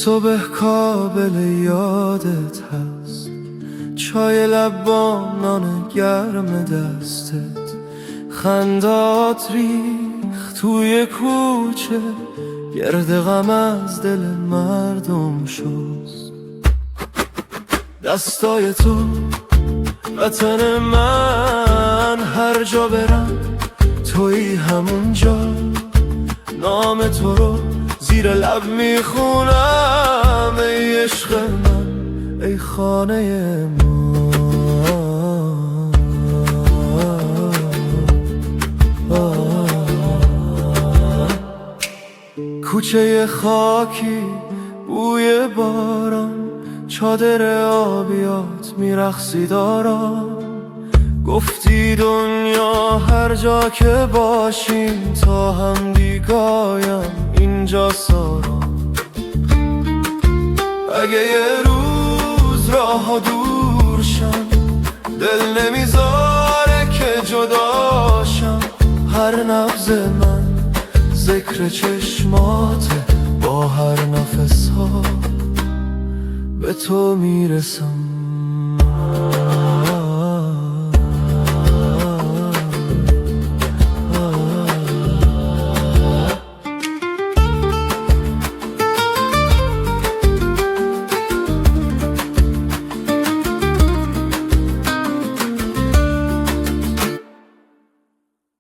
صبح کابل یادت هست، چای لب با نان گرم دستت، خندات ریخت توی کوچه، گرد غم از دل مردم شست. دستای تو وطن من، هر جا برم تویی همونجا، نام تو رو زیر لب میخونم، ای عشق من، ای خانه ما. کوچه خاکی، بوی باران، چادر آبیات میرقصید آرام. گفتی دنیا هر جا که باشیم، تا هم دیگایم اینجا سارام. اگه یه روز راه ها دور شم، دل نمیذاره که جداشم. هر نبض من ذکر چشماته، با هر نفس ها به تو میرسم.